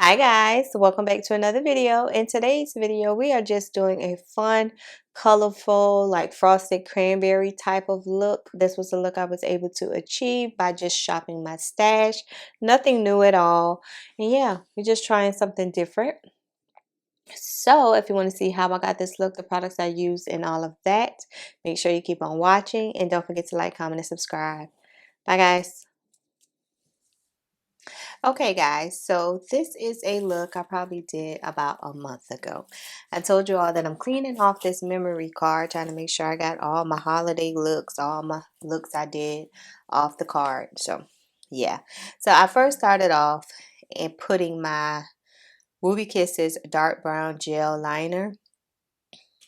Hi guys, welcome back to another video. In today's video, we are just doing a fun, colorful, like frosted cranberry type of look. This was the look I was able to achieve by just shopping my stash. Nothing new at all. And yeah, we're just trying something different. So if you want to see how I got this look, the products I used and all of that, make sure you keep on watching and don't forget to like, comment, and subscribe. Bye guys. Okay guys, so this is a look I probably did about a month ago. I told you all that I'm cleaning off this memory card, trying to make sure I got all my holiday looks, all my looks I did off the card. So yeah, so I first started off and putting my Ruby Kisses dark brown gel liner.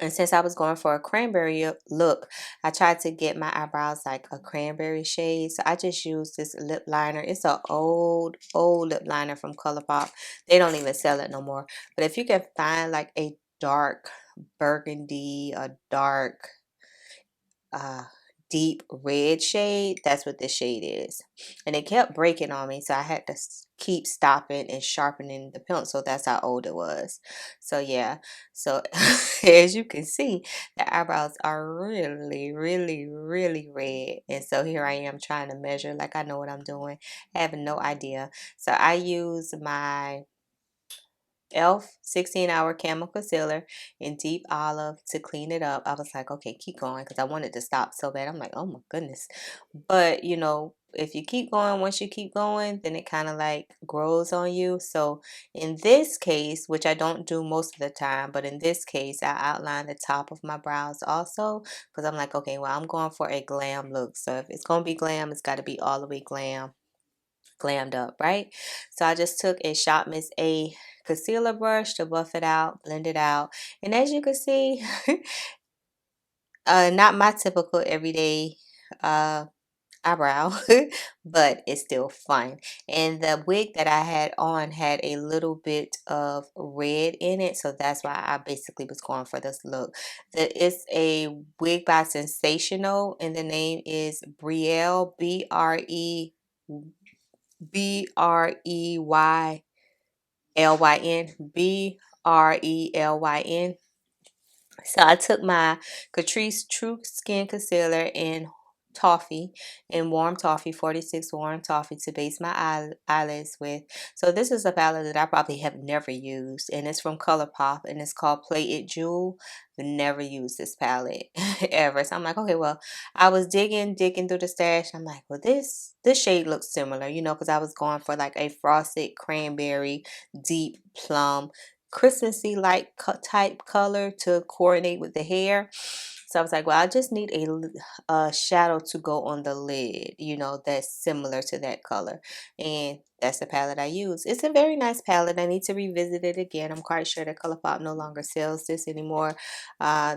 And since I was going for a cranberry look, I tried to get my eyebrows like a cranberry shade. So I just used this lip liner. It's an old lip liner from ColourPop. They don't even sell it no more. But if you can find like a dark burgundy, a dark uh deep red shade, that's what this shade is. And it kept breaking on me, so I had to keep stopping and sharpening the pencil. That's how old it was. So yeah, so as you can see, the eyebrows are really red. And so here I am trying to measure like I know what I'm doing. I have no idea. So I use my e.l.f. 16-hour camo concealer in deep olive to clean it up. I was like, okay, keep going, because I wanted to stop so bad. I'm like, oh my goodness. But you know, if you keep going, once you keep going, then it kind of like grows on you. So in this case, which I don't do most of the time, but in this case, I outline the top of my brows also, because I'm like, okay, well, I'm going for a glam look. So if it's going to be glam, it's got to be all the way glammed up, right? So I just took a Shop Miss A concealer brush to buff it out, blend it out. And as you can see, not my typical everyday eyebrow, but it's still fun. And the wig that I had on had a little bit of red in it, so that's why I basically was going for this look. It's a wig by Sensational, and the name is Brielle, Brelyn. So I took my Catrice True Skin Concealer in Toffee, in Warm Toffee, 46 Warm Toffee, to base my eyelids with. So this is a palette that I probably have never used, and it's from ColourPop, and it's called Play It Jewel. I've never used this palette ever. So I'm like, okay, well, I was digging through the stash. I'm like, well, this shade looks similar, you know, because I was going for like a frosted cranberry, deep plum, Christmassy like type color to coordinate with the hair. So I was like, well, I just need a shadow to go on the lid, you know, that's similar to that color. And that's the palette I use. It's a very nice palette. I need to revisit it again. I'm quite sure that ColourPop no longer sells this anymore.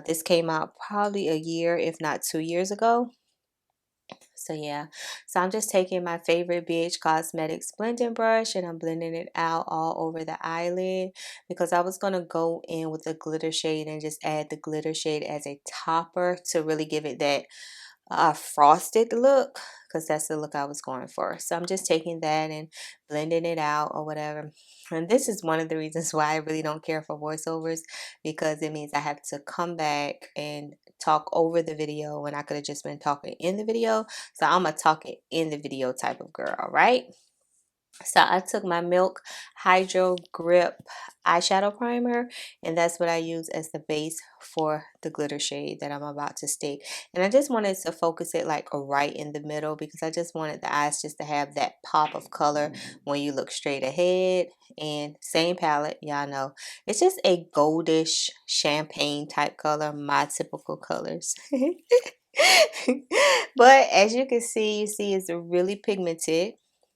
This came out probably a year, if not 2 years ago. So yeah, so I'm just taking my favorite BH Cosmetics blending brush and I'm blending it out all over the eyelid, because I was going to go in with a glitter shade and just add the glitter shade as a topper to really give it that frosted look, because that's the look I was going for. So I'm just taking that and blending it out or whatever. And this is one of the reasons why I really don't care for voiceovers, because it means I have to come back and talk over the video when I could have just been talking in the video. So I'm a talk it in the video type of girl, right? So I took my Milk Hydro Grip eyeshadow primer, and that's what I use as the base for the glitter shade that I'm about to stick. And I just wanted to focus it like right in the middle, because I just wanted the eyes just to have that pop of color when you look straight ahead. And same palette, y'all know. It's just a goldish champagne type color, my typical colors. But as you can see, it's really pigmented,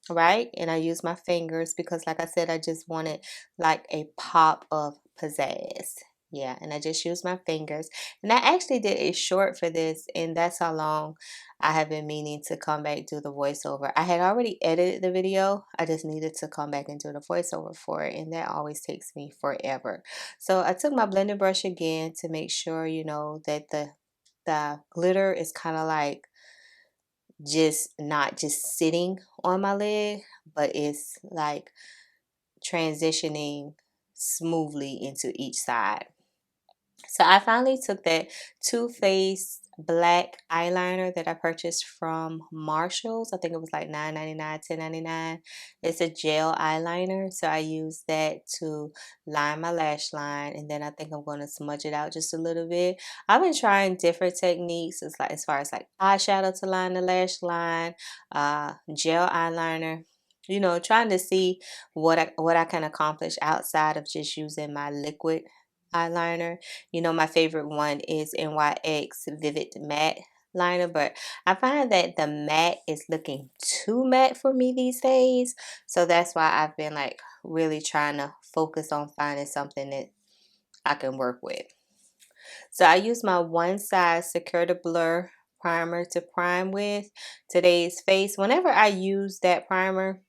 right? And I use my fingers because, like I said, I just wanted like a pop of pizzazz. Yeah, and I just used my fingers. And I actually did a short for this, and that's how long I have been meaning to come back do the voiceover. I had already edited the video. I just needed to come back and do the voiceover for it, and that always takes me forever. So I took my blending brush again to make sure, you know, that the glitter is kind of like just not just sitting on my lid, but it's like transitioning smoothly into each side. So I finally took that Too Faced black eyeliner that I purchased from Marshalls. I think it was like $9.99, $10.99. It's a gel eyeliner. So I use that to line my lash line, and then I think I'm going to smudge it out just a little bit. I've been trying different techniques. It's like as far as like eyeshadow to line the lash line, gel eyeliner. You know, trying to see what I can accomplish outside of just using my liquid eyeliner. You know, my favorite one is NYX Vivid Matte liner, but I find that the matte is looking too matte for me these days. So that's why I've been like really trying to focus on finding something that I can work with. So I use my One Size Secure to Blur primer to prime with today's face. Whenever I use that primer,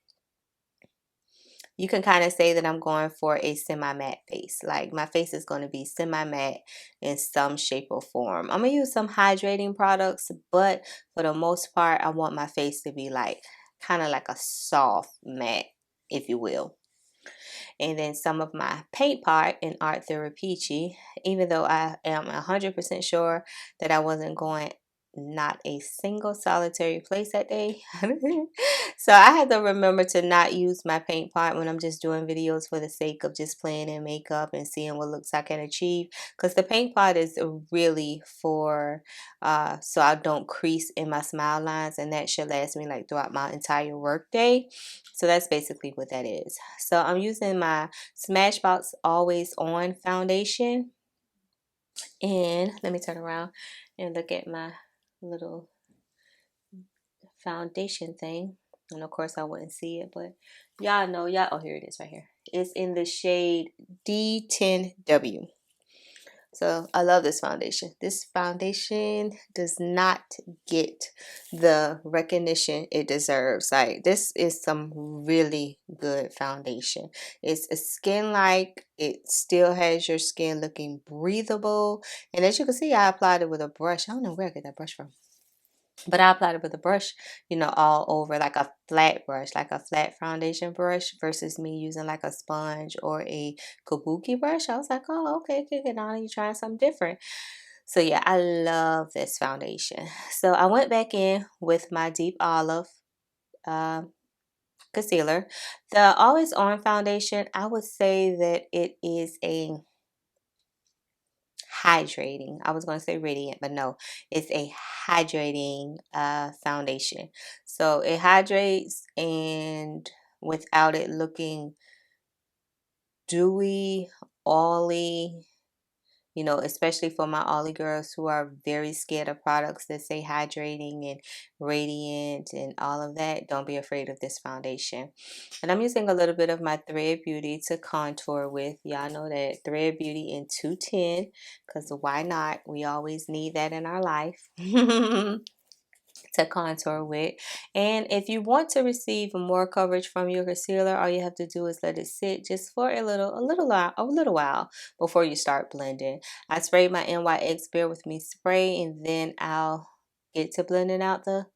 you can kind of say that I'm going for a semi-matte face. Like my face is going to be semi-matte in some shape or form. I'm going to use some hydrating products, but for the most part, I want my face to be like kind of like a soft matte, if you will. And then some of my paint pot in Art Therapy, even though I am 100% sure that I wasn't going not a single solitary place that day. So I had to remember to not use my paint pot when I'm just doing videos for the sake of just playing in makeup and seeing what looks I can achieve, because the paint pot is really for so I don't crease in my smile lines, and that should last me like throughout my entire work day. So that's basically what that is. So I'm using my Smashbox Always On foundation, and let me turn around and look at my little foundation thing. And of course I wouldn't see it, but y'all know, y'all, oh, here it is right here. It's in the shade D10W. So I love this foundation. This foundation does not get the recognition it deserves. Like, this is some really good foundation. It's a skin-like. It still has your skin looking breathable. And as you can see, I applied it with a brush. I don't know where I get that brush from. But I applied it with a brush, you know, all over, like a flat brush, like a flat foundation brush, versus me using like a sponge or a kabuki brush. I was like, oh, okay, good on, you trying something different. So yeah, I love this foundation. So I went back in with my Deep Olive concealer. The Always On foundation, I would say that it is a hydrating. I was going to say radiant, but no, it's a hydrating foundation. So it hydrates, and without it looking dewy, oily, you know, especially for my Ollie girls who are very scared of products that say hydrating and radiant and all of that. Don't be afraid of this foundation. And I'm using a little bit of my Thread Beauty to contour with. Y'all know that Thread Beauty in 210, because why not? We always need that in our life. To contour with. And if you want to receive more coverage from your concealer, all you have to do is let it sit just for a little while before you start blending. I sprayed my NYX Bear With Me spray, and then I'll get to blending out the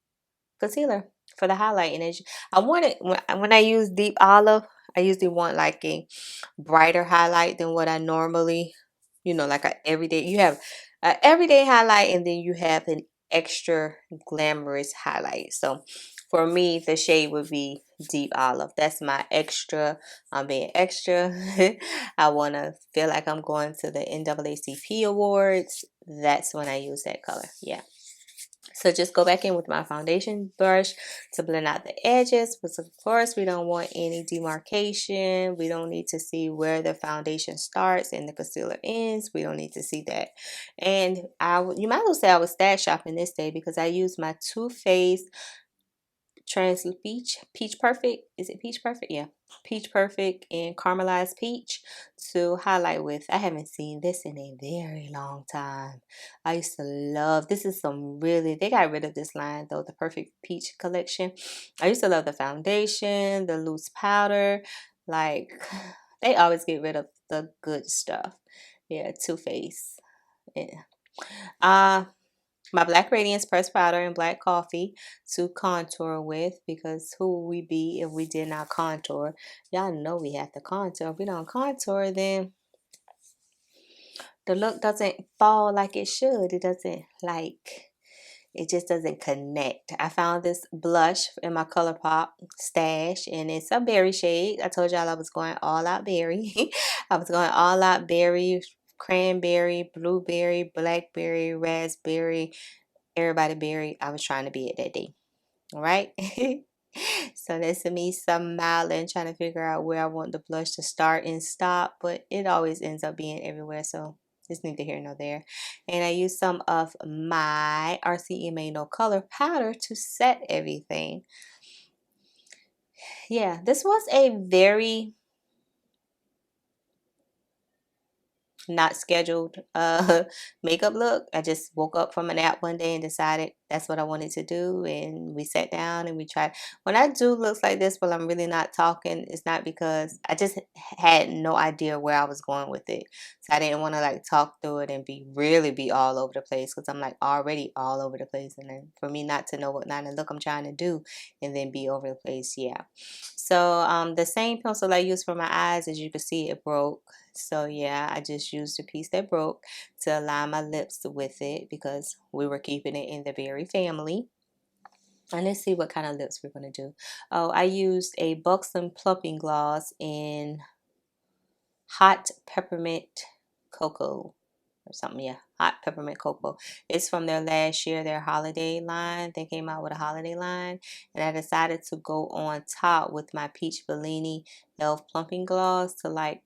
concealer for the highlight. And I wanted, when I use Deep Olive, I usually want like a brighter highlight than what I normally, you know, like a everyday. You have an everyday highlight, and then you have an extra glamorous highlight. So for me, the shade would be Deep Olive. That's my extra. I'm being extra. I want to feel like I'm going to the NAACP awards. That's when I use that color. Yeah. So just go back in with my foundation brush to blend out the edges, because of course we don't want any demarcation. We don't need to see where the foundation starts and the concealer ends. We don't need to see that. And you might as well say I was stash shopping this day, because I used my Too Faced Peach Perfect. Is it Peach Perfect? Yeah, Peach Perfect and Caramelized Peach to highlight with. I haven't seen this in a very long time. I used to love this. Is some really, they got rid of this line though, the Perfect Peach collection. I used to love the foundation, the loose powder. Like, they always get rid of the good stuff. Yeah, Too Faced. Yeah. my Black Radiance pressed powder and black coffee to contour with, because who would we be if we did not contour? Y'all know we have to contour. If we don't contour, then the look doesn't fall like it should. It doesn't, like, it just doesn't connect. I found this blush in my ColourPop stash, and it's a berry shade. I told y'all I was going all out berry. I was going all out berry, cranberry, blueberry, blackberry, raspberry, everybody berry. I was trying to be it that day. All right. So that's me smiling, trying to figure out where I want the blush to start and stop, but it always ends up being everywhere. So it's neither here nor there. And I use some of my RCMA No Color powder to set everything. Yeah, this was a very not scheduled makeup look. I just woke up from a nap one day and decided that's what I wanted to do, and we sat down and we tried. When I do looks like this but I'm really not talking, it's not because I just had no idea where I was going with it, so I didn't want to like talk through it and really be all over the place, because I'm like already all over the place, and then for me not to know what kind of look I'm trying to do and then be over the place. Yeah, so the same pencil I used for my eyes, as you can see, it broke. So yeah, I just used a piece that broke to align my lips with it, because we were keeping it in the berry family. And let's see what kind of lips we're going to do. Oh, I used a Buxom Plumping Gloss in Hot Peppermint Cocoa or something. Yeah, Hot Peppermint Cocoa. It's from their last year, their holiday line. They came out with a holiday line, and I decided to go on top with my Peach Bellini Elf Plumping Gloss to like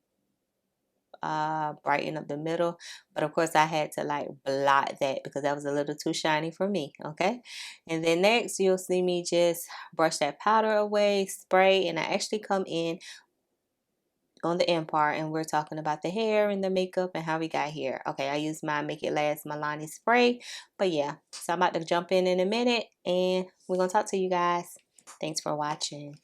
brighten up the middle. But of course I had to like blot that because that was a little too shiny for me. Okay, and then next you'll see me just brush that powder away, spray, and I actually come in on the end part, and we're talking about the hair and the makeup and how we got here. Okay, I use my Make It Last Milani spray. But yeah, so I'm about to jump in a minute, and we're gonna talk to you guys. Thanks for watching.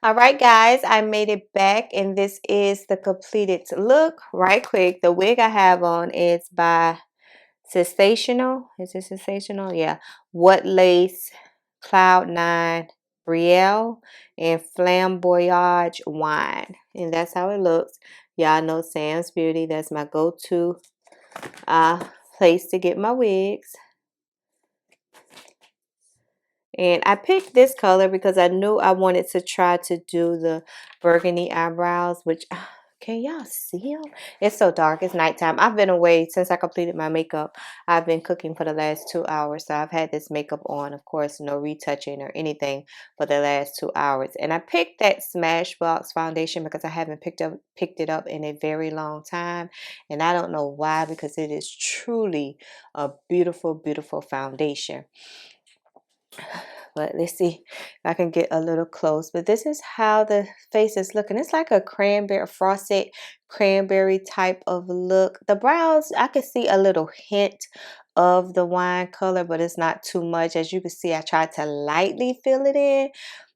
All right, guys, I made it back, and this is the completed look. Right quick, the wig I have on is by Sensational. Is it Sensational? Yeah. What Lace, Cloud Nine, Brielle, and Flamboyage Wine. And that's how it looks. Y'all know Sam's Beauty. That's my go-to uh, place to get my wigs. And I picked this color because I knew I wanted to try to do the burgundy eyebrows, which, can y'all see them? It's so dark. It's nighttime. I've been away since I completed my makeup. I've been cooking for the last 2 hours. So I've had this makeup on, of course, no retouching or anything for the last 2 hours. And I picked that Smashbox foundation because I haven't picked it up in a very long time. And I don't know why, because it is truly a beautiful, beautiful foundation. But let's see if I can get a little close. But this is how the face is looking. It's like a cranberry, frosted cranberry type of look. The brows, I can see a little hint of the wine color, but it's not too much. As you can see, I tried to lightly fill it in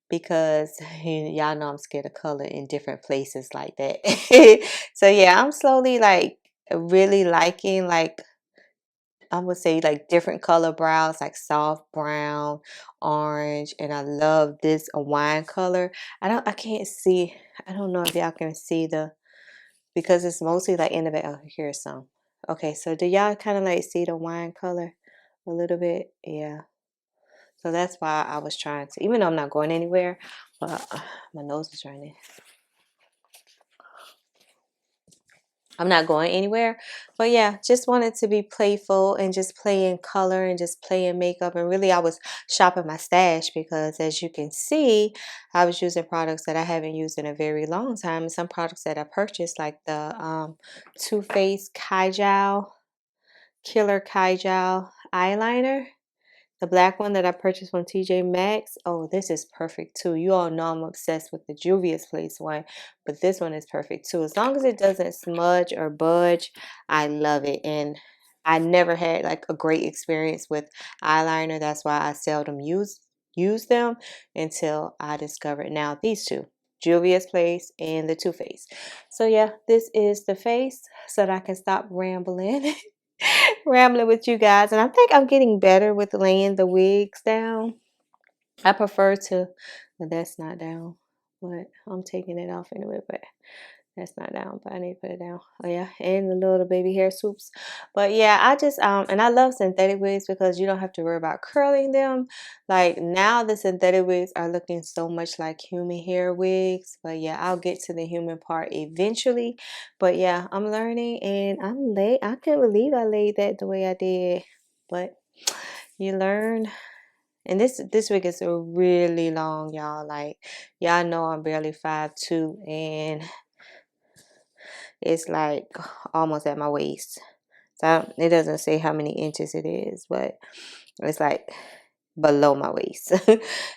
because y'all know I'm scared of color in different places like that. So yeah, I'm slowly like really liking like, I would say like different color brows, like soft brown, orange, and I love this wine color. I can't see, I don't know if y'all can see because it's mostly like in the back. Oh, here's some. Okay, so do y'all kind of like see the wine color a little bit? Yeah. So that's why I was trying to, even though I'm not going anywhere, but my nose is running. I'm not going anywhere. But yeah, just wanted to be playful and just play in color and just play in makeup. And really, I was shopping my stash because, as you can see, I was using products that I haven't used in a very long time. And some products that I purchased, like the Too Faced Kajal, Killer Kajal eyeliner. The black one that I purchased from TJ Maxx. Oh, this is perfect too. You all know I'm obsessed with the Juvia'splace one, but this one is perfect too. As long as it doesn't smudge or budge, I love it. And I never had like a great experience with eyeliner. That's why I seldom use them until I discovered now these two. Juvia'splace, and the Too Faced. So yeah, this is the face so that I can stop rambling. Rambling with you guys. And I think I'm getting better with laying the wigs down. I prefer to, but that's not down. But I'm taking it off anyway, but that's not down, but I need to put it down. Oh yeah, and the little baby hair swoops. But yeah, I just and I love synthetic wigs because you don't have to worry about curling them. Like now the synthetic wigs are looking so much like human hair wigs. But yeah, I'll get to the human part eventually. But yeah, I'm learning and I'm late. I can't believe I laid that the way I did. But you learn. And this wig is a really long, y'all. Like y'all know I'm barely 5'2", and it's like almost at my waist. So it doesn't say how many inches it is, but it's like below my waist.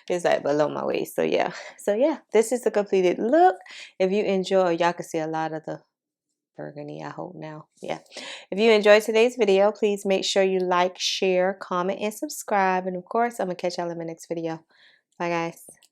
It's like below my waist. So yeah. So yeah, this is the completed look. If you enjoy, y'all can see a lot of the burgundy, I hope now. Yeah. If you enjoyed today's video, please make sure you like, share, comment, and subscribe. And of course, I'm going to catch y'all in my next video. Bye, guys.